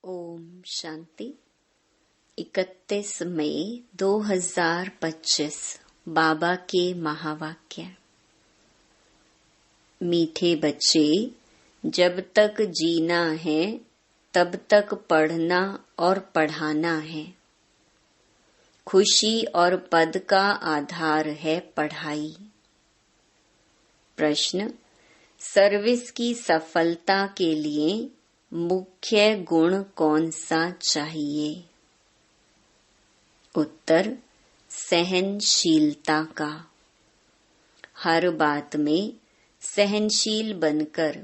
ओम शांति। 31 मई 2025 बाबा के महावाक्य। मीठे बच्चे, जब तक जीना है तब तक पढ़ना और पढ़ाना है। खुशी और पद का आधार है पढ़ाई। प्रश्न, सर्विस की सफलता के लिए मुख्य गुण कौन सा चाहिए? उत्तर, सहनशीलता का। हर बात में सहनशील बनकर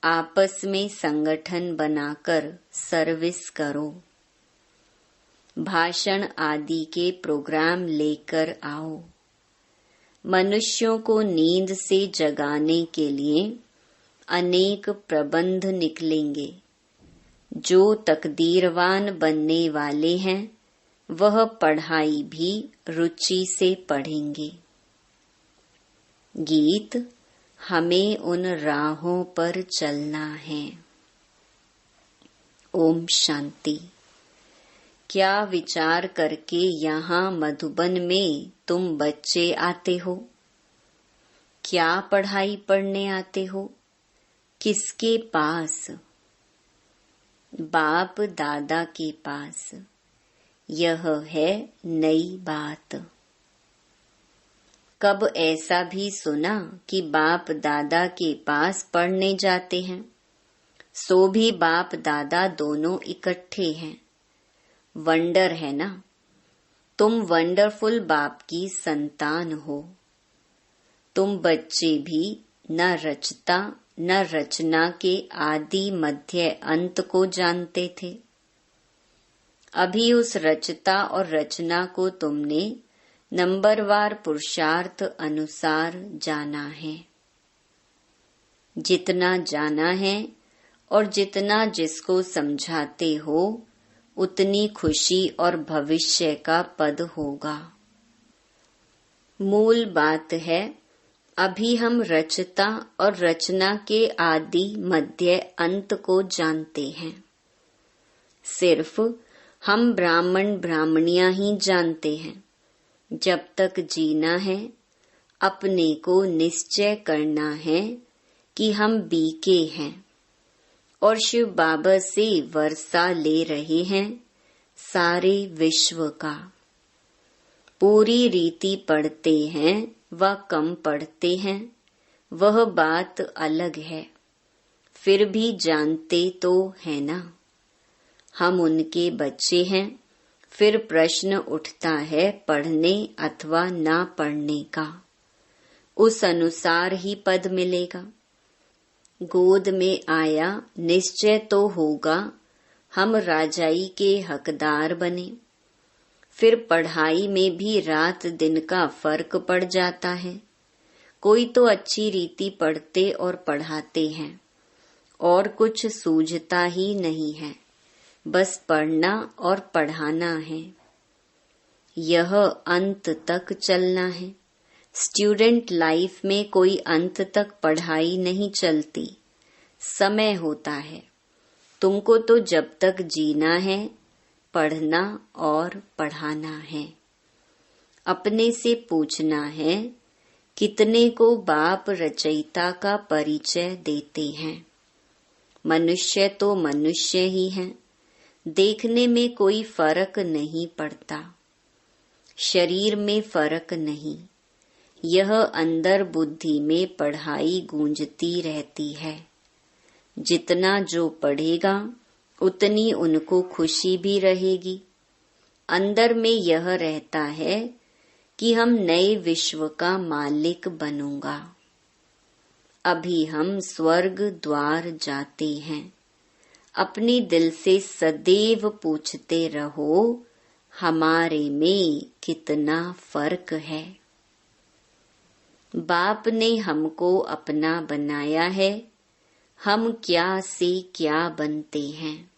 आपस में संगठन बनाकर सर्विस करो। भाषण आदि के प्रोग्राम लेकर आओ। मनुष्यों को नींद से जगाने के लिए अनेक प्रबंध निकलेंगे। जो तकदीरवान बनने वाले हैं वह पढ़ाई भी रुचि से पढ़ेंगे। गीत, हमें उन राहों पर चलना है। ओम शांति। क्या विचार करके यहाँ मधुबन में तुम बच्चे आते हो? क्या पढ़ाई पढ़ने आते हो? किसके पास? बाप दादा के पास। यह है नई बात। कब ऐसा भी सुना कि बाप दादा के पास पढ़ने जाते हैं? सो भी बाप दादा दोनों इकट्ठे हैं। वंडर है ना? तुम वंडरफुल बाप की संतान हो। तुम बच्चे भी न रचता न रचना के आदि मध्य अंत को जानते थे। अभी उस रचता और रचना को तुमने नंबरवार पुरुषार्थ अनुसार जाना है। जितना जाना है और जितना जिसको समझाते हो उतनी खुशी और भविष्य का पद होगा। मूल बात है, अभी हम रचता और रचना के आदि मध्य अंत को जानते हैं। सिर्फ हम ब्राह्मण ब्राह्मणियां ही जानते हैं। जब तक जीना है अपने को निश्चय करना है कि हम बीके हैं और शिव बाबा से वर्षा ले रहे हैं सारे विश्व का। पूरी रीति पढ़ते हैं व कम पढ़ते हैं, वह बात अलग है। फिर भी जानते तो है ना, हम उनके बच्चे हैं। फिर प्रश्न उठता है पढ़ने अथवा ना पढ़ने का। उस अनुसार ही पद मिलेगा। गोद में आया निश्चय तो होगा हम राजाई के हकदार बने। फिर पढ़ाई में भी रात दिन का फर्क पड़ जाता है। कोई तो अच्छी रीति पढ़ते और पढ़ाते हैं और कुछ सूझता ही नहीं है। बस पढ़ना और पढ़ाना है। यह अंत तक चलना है। स्टूडेंट लाइफ में कोई अंत तक पढ़ाई नहीं चलती। समय होता है। तुमको तो जब तक जीना है पढ़ना और पढ़ाना है। अपने से पूछना है, कितने को बाप रचयिता का परिचय देते हैं? मनुष्य तो मनुष्य ही हैं। देखने में कोई फर्क नहीं पड़ता। शरीर में फर्क नहीं। यह अंदर बुद्धि में पढ़ाई गूंजती रहती है। जितना जो पढ़ेगा उतनी उनको खुशी भी रहेगी। अंदर में यह रहता है कि हम नए विश्व का मालिक बनूंगा। अभी हम स्वर्ग द्वार जाते हैं। अपने दिल से सदैव पूछते रहो, हमारे में कितना फर्क है। बाप ने हमको अपना बनाया है। हम क्या से क्या बनते हैं।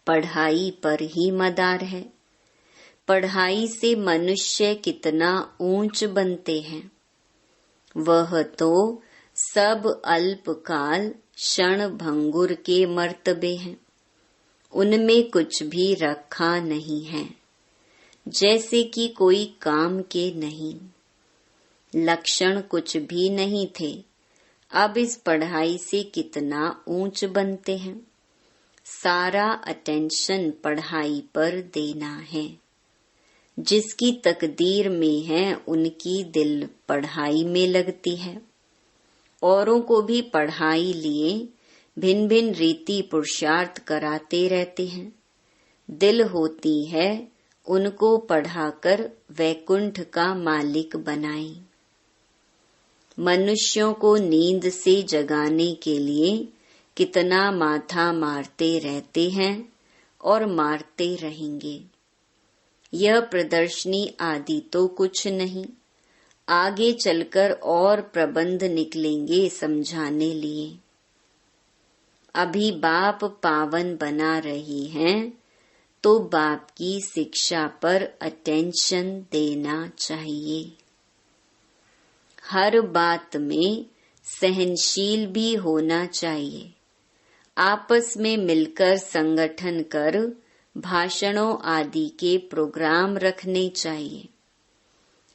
पढ़ाई पर ही मदार है। पढ़ाई से मनुष्य कितना ऊंच बनते हैं। वह तो सब अल्पकाल क्षण भंगुर के मर्तबे हैं। उनमें कुछ भी रखा नहीं है, जैसे कि कोई काम के नहीं। लक्षण कुछ भी नहीं थे, अब इस पढ़ाई से कितना ऊंच बनते हैं। सारा अटेंशन पढ़ाई पर देना है। जिसकी तकदीर में है उनकी दिल पढ़ाई में लगती है। औरों को भी पढ़ाई लिए भिन्न भिन्न रीति पुरुषार्थ कराते रहते हैं। दिल होती है उनको पढ़ाकर वैकुंठ का मालिक बनाए। मनुष्यों को नींद से जगाने के लिए कितना माथा मारते रहते हैं और मारते रहेंगे। यह प्रदर्शनी आदि तो कुछ नहीं, आगे चलकर और प्रबंध निकलेंगे समझाने लिए। अभी बाप पावन बना रही हैं, तो बाप की शिक्षा पर अटेंशन देना चाहिए। हर बात में सहनशील भी होना चाहिए। आपस में मिलकर संगठन कर भाषणों आदि के प्रोग्राम रखने चाहिए।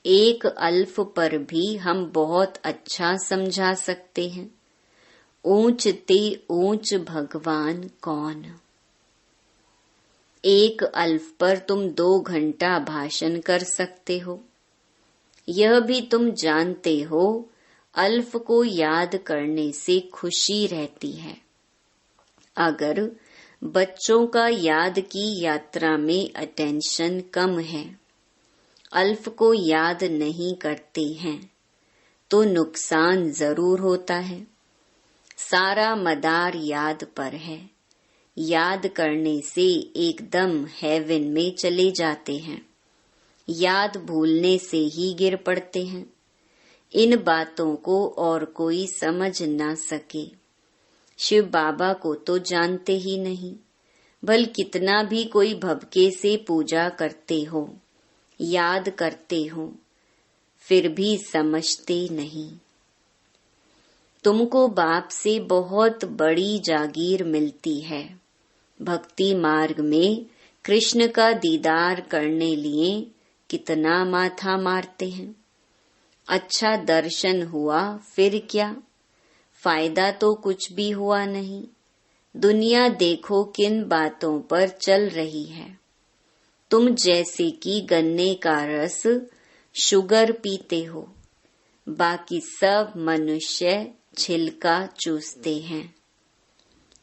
एक अल्फ पर भी हम बहुत अच्छा समझा सकते हैं। ऊंच ते ऊंच भगवान कौन। एक अल्फ पर तुम 2 घंटा भाषण कर सकते हो। यह भी तुम जानते हो, अल्फ को याद करने से खुशी रहती है। अगर बच्चों का याद की यात्रा में अटेंशन कम है, अल्फ को याद नहीं करते हैं, तो नुकसान जरूर होता है। सारा मदार याद पर है। याद करने से एकदम हेवन में चले जाते हैं। याद भूलने से ही गिर पड़ते हैं। इन बातों को और कोई समझ ना सके। शिव बाबा को तो जानते ही नहीं, भल कितना भी कोई भवके से पूजा करते हो, याद करते हो, फिर भी समझते नहीं। तुमको बाप से बहुत बड़ी जागीर मिलती है। भक्ति मार्ग में कृष्ण का दीदार करने लिए कितना माथा मारते हैं। अच्छा दर्शन हुआ, फिर क्या फायदा, तो कुछ भी हुआ नहीं। दुनिया देखो किन बातों पर चल रही है। तुम जैसे कि गन्ने का रस शुगर पीते हो, बाकी सब मनुष्य छिलका चूसते हैं।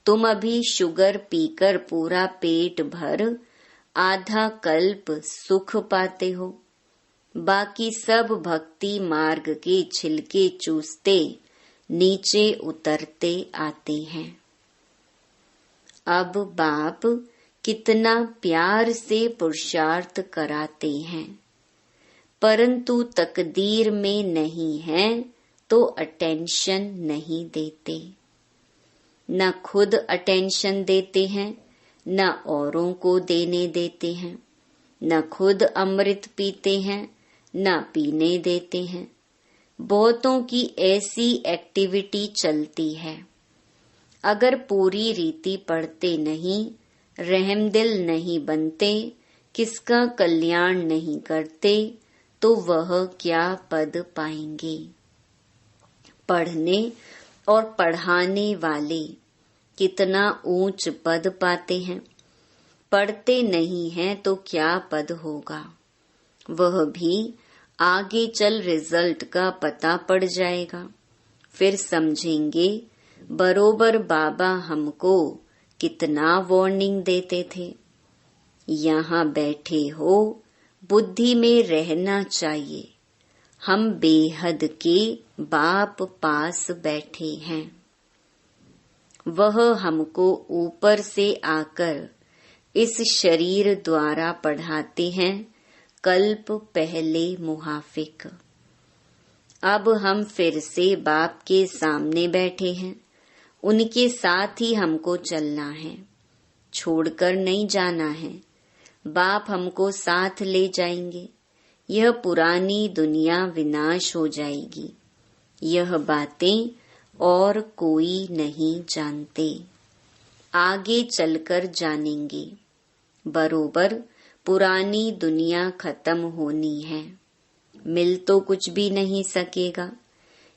तुम अभी शुगर पीकर पूरा पेट भर आधा कल्प सुख पाते हो, बाकी सब भक्ति मार्ग के छिलके चूसते नीचे उतरते आते हैं। अब बाप कितना प्यार से पुरुषार्थ कराते हैं, परंतु तकदीर में नहीं है तो अटेंशन नहीं देते। न खुद अटेंशन देते हैं, न औरों को देने देते हैं। न खुद अमृत पीते हैं, न पीने देते हैं। बहुतों की ऐसी एक्टिविटी चलती है। अगर पूरी रीति पढ़ते नहीं, रहमदिल नहीं बनते, किसका कल्याण नहीं करते, तो वह क्या पद पाएंगे। पढ़ने और पढ़ाने वाले कितना ऊंच पद पाते हैं। पढ़ते नहीं हैं तो क्या पद होगा। वह भी आगे चल रिजल्ट का पता पड़ जाएगा। फिर समझेंगे बरोबर बाबा हमको कितना वार्निंग देते थे। यहाँ बैठे हो, बुद्धि में रहना चाहिए। हम बेहद के बाप पास बैठे हैं। वह हमको ऊपर से आकर इस शरीर द्वारा पढ़ाते हैं, कल्प पहले मुहाफिक। अब हम फिर से बाप के सामने बैठे हैं, उनके साथ ही हमको चलना है, छोड़कर नहीं जाना है। बाप हमको साथ ले जाएंगे। यह पुरानी दुनिया विनाश हो जाएगी। यह बातें और कोई नहीं जानते। आगे चलकर जानेंगे। बरोबर पुरानी दुनिया खत्म होनी है, मिल तो कुछ भी नहीं सकेगा।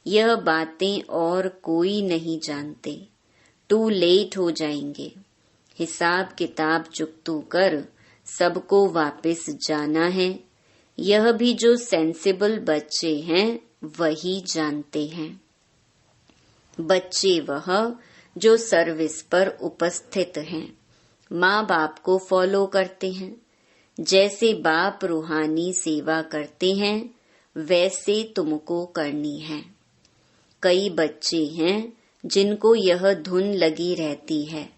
यह बातें और कोई नहीं जानते, टू लेट हो जाएंगे। हिसाब किताब चुकतू कर सबको वापस जाना है। यह भी जो सेंसिबल बच्चे हैं वही जानते हैं। बच्चे वह जो सर्विस पर उपस्थित हैं, माँ बाप को फॉलो करते हैं। जैसे बाप रूहानी सेवा करते हैं वैसे तुमको करनी है। कई बच्चे हैं जिनको यह धुन लगी रहती है,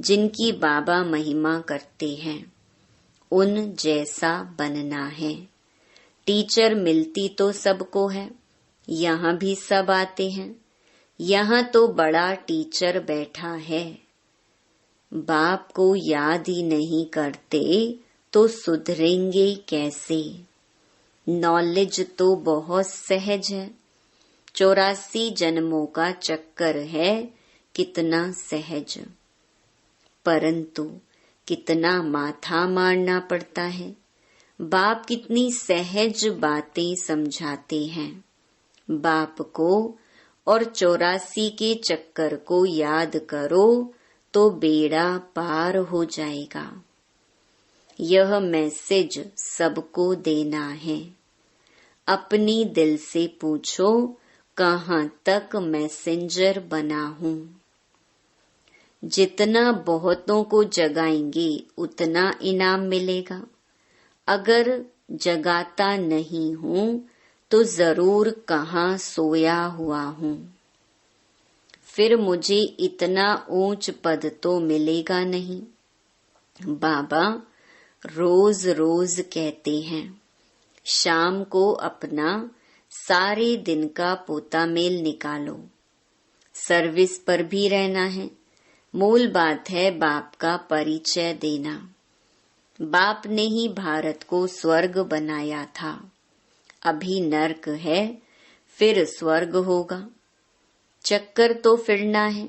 जिनकी बाबा महिमा करते हैं, उन जैसा बनना है। टीचर मिलती तो सबको है, यहाँ भी सब आते हैं। यहाँ तो बड़ा टीचर बैठा है। बाप को याद ही नहीं करते तो सुधरेंगे कैसे। नॉलेज तो बहुत सहज है, 84 जन्मों का चक्कर है, कितना सहज। परंतु कितना माथा मारना पड़ता है। बाप कितनी सहज बातें समझाते हैं। बाप को और 84 के चक्कर को याद करो तो बेड़ा पार हो जाएगा। यह मैसेज सबको देना है। अपनी दिल से पूछो कहाँ तक मैसेंजर बना हूँ। जितना बहुतों को जगाएंगे उतना इनाम मिलेगा। अगर जगाता नहीं हूँ तो जरूर कहाँ सोया हुआ हूँ। फिर मुझे इतना ऊंच पद तो मिलेगा नहीं। बाबा रोज रोज कहते हैं, शाम को अपना सारे दिन का पोता मेल निकालो। सर्विस पर भी रहना है। मूल बात है बाप का परिचय देना। बाप ने ही भारत को स्वर्ग बनाया था। अभी नर्क है, फिर स्वर्ग होगा। चक्कर तो फिरना है।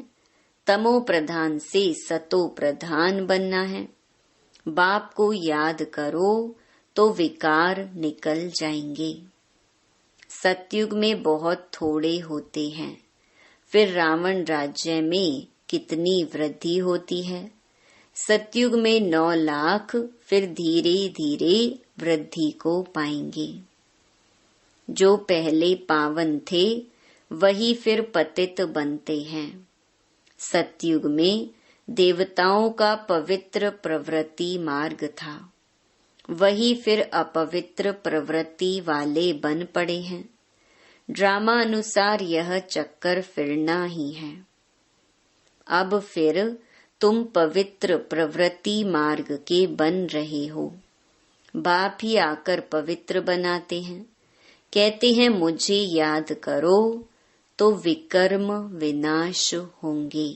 तमो प्रधान से सतो प्रधान बनना है। बाप को याद करो तो विकार निकल जाएंगे। सतयुग में बहुत थोड़े होते हैं, फिर रावण राज्य में कितनी वृद्धि होती है। सतयुग में 9 लाख, फिर धीरे धीरे वृद्धि को पाएंगे। जो पहले पावन थे वही फिर पतित बनते हैं। सतयुग में देवताओं का पवित्र प्रवृत्ति मार्ग था, वही फिर अपवित्र प्रवृत्ति वाले बन पड़े हैं। ड्रामा अनुसार यह चक्कर फिरना ही है। अब फिर तुम पवित्र प्रवृत्ति मार्ग के बन रहे हो। बाप ही आकर पवित्र बनाते हैं। कहते हैं मुझे याद करो तो विकर्म विनाश होंगे।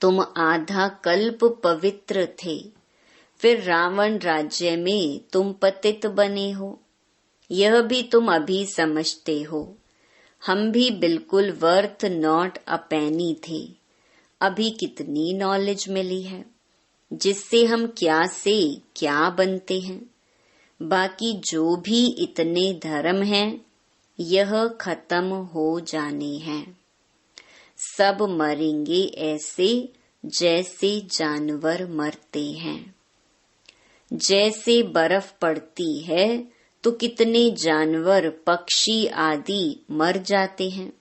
तुम आधा कल्प पवित्र थे, फिर रावण राज्य में तुम पतित बने हो। यह भी तुम अभी समझते हो। हम भी बिल्कुल वर्थ नॉट अ पेनी थे। अभी कितनी नॉलेज मिली है, जिससे हम क्या से क्या बनते हैं। बाकी जो भी इतने धर्म हैं, यह खत्म हो जाने हैं। सब मरेंगे ऐसे जैसे जानवर मरते हैं। जैसे बर्फ पड़ती है तो कितने जानवर, पक्षी आदि मर जाते हैं।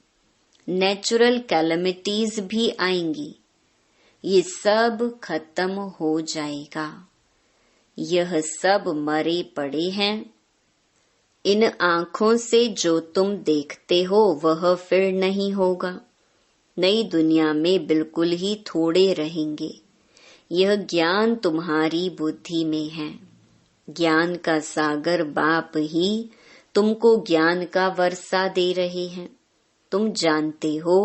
नेचुरल कैलेमिटीज भी आएंगी। ये सब खत्म हो जाएगा। यह सब मरे पड़े हैं। इन आँखों से जो तुम देखते हो वह फिर नहीं होगा। नई दुनिया में बिल्कुल ही थोड़े रहेंगे। यह ज्ञान तुम्हारी बुद्धि में है। ज्ञान का सागर बाप ही तुमको ज्ञान का वर्षा दे रहे हैं। तुम जानते हो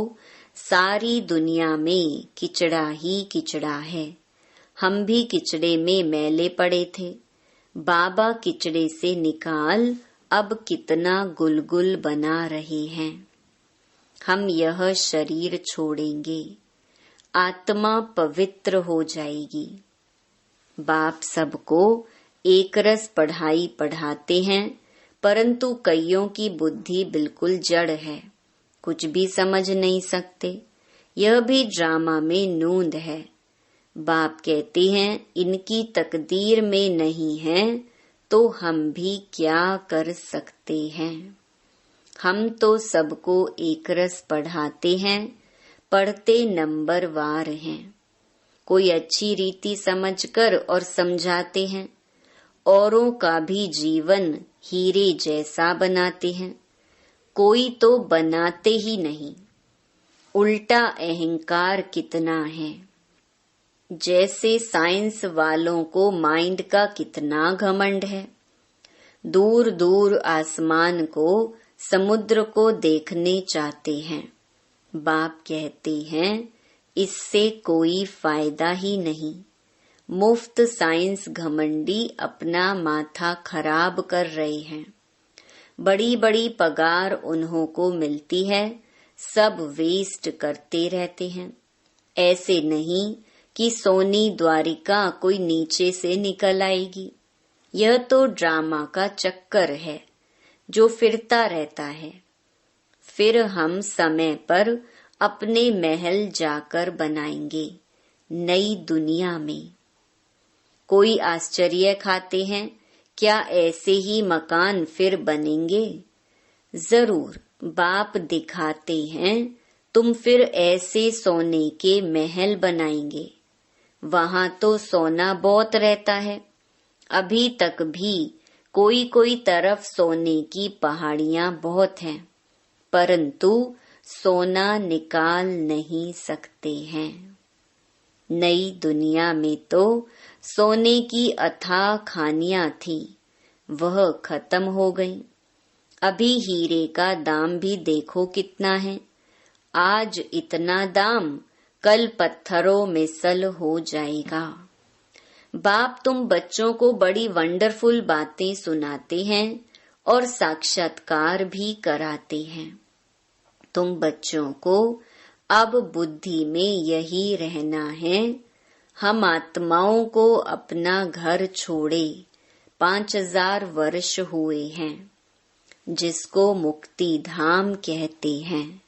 सारी दुनिया में किचड़ा ही किचड़ा है। हम भी किचड़े में मैले पड़े थे। बाबा किचड़े से निकाल अब कितना गुलगुल बना रहे हैं। हम यह शरीर छोड़ेंगे। आत्मा पवित्र हो जाएगी। बाप सबको एक रस पढ़ाई पढ़ाते हैं, परंतु कईयों की बुद्धि बिल्कुल जड़ है, कुछ भी समझ नहीं सकते। यह भी ड्रामा में नूंद है। बाप कहते हैं इनकी तकदीर में नहीं है तो हम भी क्या कर सकते हैं। हम तो सबको एक रस पढ़ाते हैं, पढ़ते नंबर वार हैं। कोई अच्छी रीति समझकर और समझाते हैं, औरों का भी जीवन हीरे जैसा बनाते हैं। कोई तो बनाते ही नहीं। उल्टा अहंकार कितना है। जैसे साइंस वालों को माइंड का कितना घमंड है। दूर दूर आसमान को, समुद्र को देखने चाहते हैं। बाप कहते हैं इससे कोई फायदा ही नहीं। मुफ्त साइंस घमंडी अपना माथा खराब कर रहे हैं। बड़ी बड़ी पगार उन्हों को मिलती है, सब वेस्ट करते रहते हैं। ऐसे नहीं कि सोनी द्वारिका कोई नीचे से निकल आएगी। यह तो ड्रामा का चक्कर है जो फिरता रहता है। फिर हम समय पर अपने महल जाकर बनाएंगे नई दुनिया में। कोई आश्चर्य खाते हैं, क्या ऐसे ही मकान फिर बनेंगे? जरूर बाप दिखाते हैं, तुम फिर ऐसे सोने के महल बनाएंगे। वहां तो सोना बहुत रहता है। अभी तक भी कोई कोई तरफ सोने की पहाड़ियां बहुत हैं, परंतु सोना निकाल नहीं सकते हैं। नई दुनिया में तो सोने की अथाह खानियां थी, वह खत्म हो गई। अभी हीरे का दाम भी देखो कितना है। आज इतना दाम, कल पत्थरों में सल हो जाएगा। बाप तुम बच्चों को बड़ी वंडरफुल बातें सुनाते हैं और साक्षात्कार भी कराते हैं। तुम बच्चों को अब बुद्धि में यही रहना है, हम आत्माओं को अपना घर छोड़े 5000 वर्ष हुए हैं, जिसको मुक्ति धाम कहते हैं।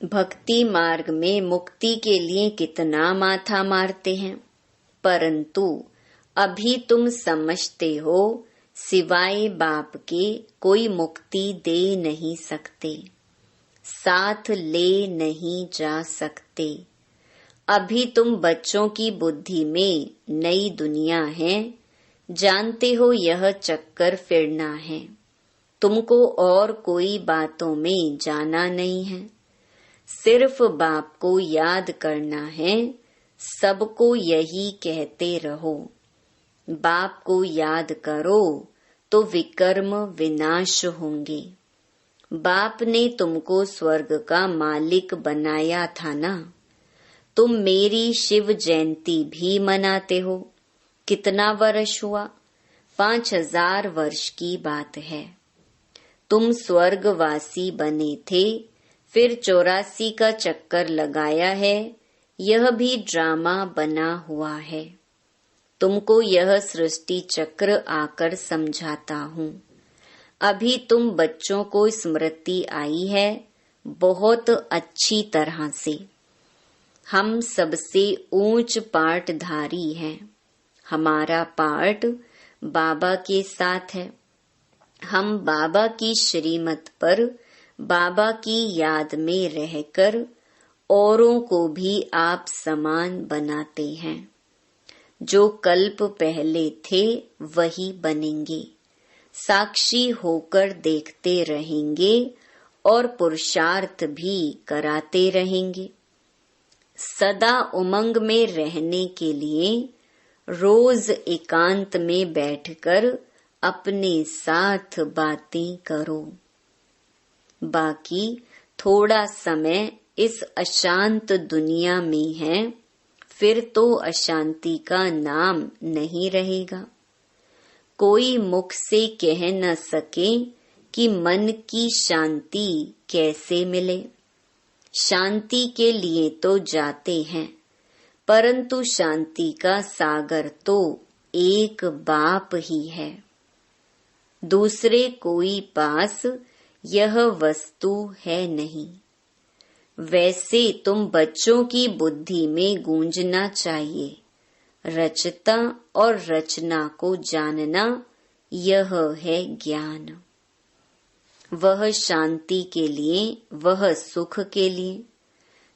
भक्ति मार्ग में मुक्ति के लिए कितना माथा मारते हैं, परंतु अभी तुम समझते हो सिवाय बाप के कोई मुक्ति दे नहीं सकते, साथ ले नहीं जा सकते। अभी तुम बच्चों की बुद्धि में नई दुनिया है, जानते हो यह चक्कर फिरना है। तुमको और कोई बातों में जाना नहीं है, सिर्फ बाप को याद करना है। सबको यही कहते रहो, बाप को याद करो तो विकर्म विनाश होंगे। बाप ने तुमको स्वर्ग का मालिक बनाया था ना। तुम मेरी शिव जयंती भी मनाते हो। कितना वर्ष हुआ? 5000 वर्ष की बात है। तुम स्वर्गवासी बने थे, फिर 84 का चक्कर लगाया है। यह भी ड्रामा बना हुआ है। तुमको यह सृष्टि चक्र आकर समझाता हूँ। अभी तुम बच्चों को स्मृति आई है बहुत अच्छी तरह से। हम सबसे ऊंच पाठधारी हैं। हमारा पाठ बाबा के साथ है। हम बाबा की श्रीमत पर बाबा की याद में रहकर औरों को भी आप समान बनाते हैं। जो कल्प पहले थे वही बनेंगे। साक्षी होकर देखते रहेंगे और पुरुषार्थ भी कराते रहेंगे। सदा उमंग में रहने के लिए रोज एकांत में बैठकर अपने साथ बातें करो। बाकी थोड़ा समय इस अशांत दुनिया में है, फिर तो अशांति का नाम नहीं रहेगा। कोई मुख से कह न सके कि मन की शांति कैसे मिले। शांति के लिए तो जाते हैं, परंतु शांति का सागर तो एक बाप ही है। दूसरे कोई पास यह वस्तु है नहीं। वैसे तुम बच्चों की बुद्धि में गूंजना चाहिए, रचता और रचना को जानना, यह है ज्ञान। वह शांति के लिए, वह सुख के लिए।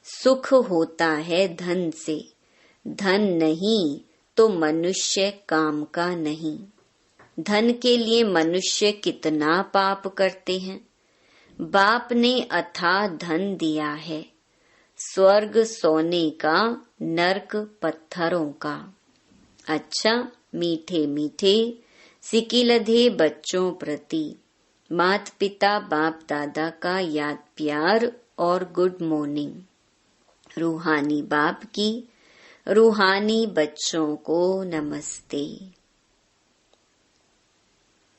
सुख होता है धन से, धन नहीं तो मनुष्य काम का नहीं। धन के लिए मनुष्य कितना पाप करते हैं। बाप ने अथाह धन दिया है, स्वर्ग सोने का, नरक पत्थरों का। अच्छा, मीठे मीठे सिकिलधे बच्चों प्रति माता पिता बाप दादा का याद प्यार और गुड मॉर्निंग। रूहानी बाप की रूहानी बच्चों को नमस्ते।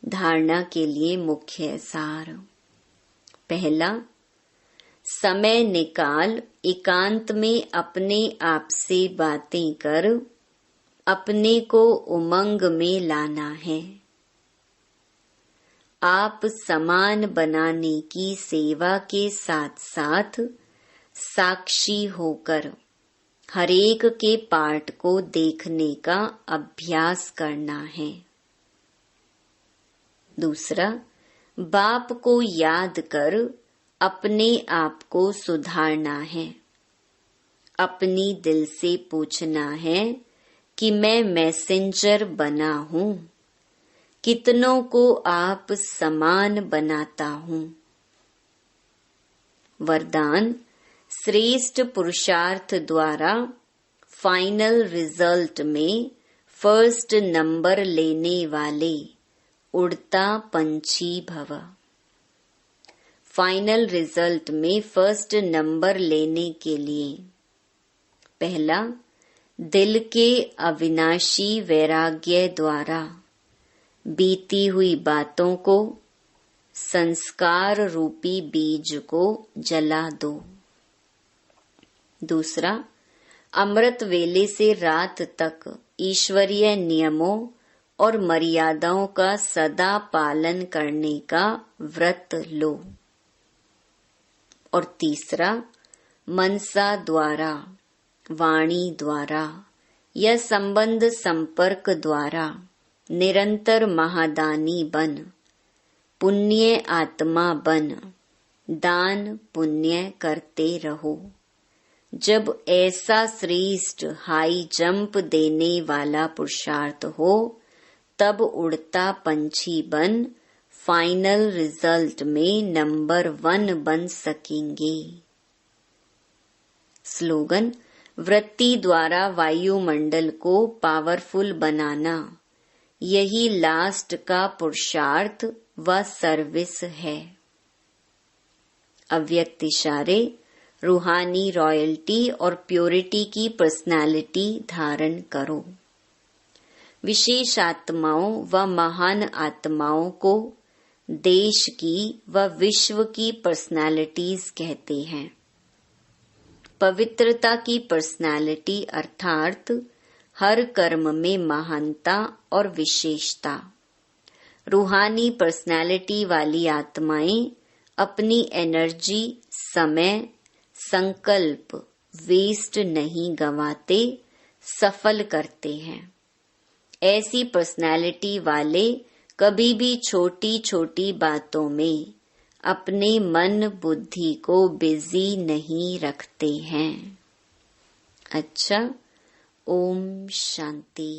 धारणा के लिए मुख्य सार। पहला, समय निकाल एकांत में अपने आप से बातें कर अपने को उमंग में लाना है। आप समान बनाने की सेवा के साथ साथ साक्षी होकर हरेक के पार्ट को देखने का अभ्यास करना है। दूसरा, बाप को याद कर अपने आप को सुधारना है। अपनी दिल से पूछना है कि मैं मैसेंजर बना हूँ, कितनों को आप समान बनाता हूँ। वरदान, श्रेष्ठ पुरुषार्थ द्वारा फाइनल रिजल्ट में फर्स्ट नंबर लेने वाले उड़ता पंछी भव। फाइनल रिजल्ट में फर्स्ट नंबर लेने के लिए पहला, दिल के अविनाशी वैराग्य द्वारा बीती हुई बातों को, संस्कार रूपी बीज को जला दो। दूसरा, अमृत वेले से रात तक ईश्वरीय नियमों और मर्यादाओं का सदा पालन करने का व्रत लो। और तीसरा, मनसा द्वारा, वाणी द्वारा या संबंध संपर्क द्वारा निरंतर महादानी बन, पुण्य आत्मा बन, दान पुण्य करते रहो। जब ऐसा श्रेष्ठ हाई जंप देने वाला पुरुषार्थ हो, तब उड़ता पंछी बन फाइनल रिजल्ट में नंबर 1 बन सकेंगे। स्लोगन, वृत्ति द्वारा वायुमंडल को पावरफुल बनाना, यही लास्ट का पुरुषार्थ व सर्विस है। अव्यक्त इशारे, रूहानी रॉयल्टी और प्योरिटी की पर्सनालिटी धारण करो। विशेष आत्माओं व महान आत्माओं को देश की व विश्व की पर्सनालिटीज कहते हैं। पवित्रता की पर्सनालिटी अर्थात हर कर्म में महानता और विशेषता। रूहानी पर्सनालिटी वाली आत्माएं अपनी एनर्जी, समय, संकल्प वेस्ट नहीं गंवाते, सफल करते हैं। ऐसी पर्सनालिटी वाले कभी भी छोटी छोटी बातों में अपने मन बुद्धि को बिजी नहीं रखते हैं। अच्छा, ओम शांति।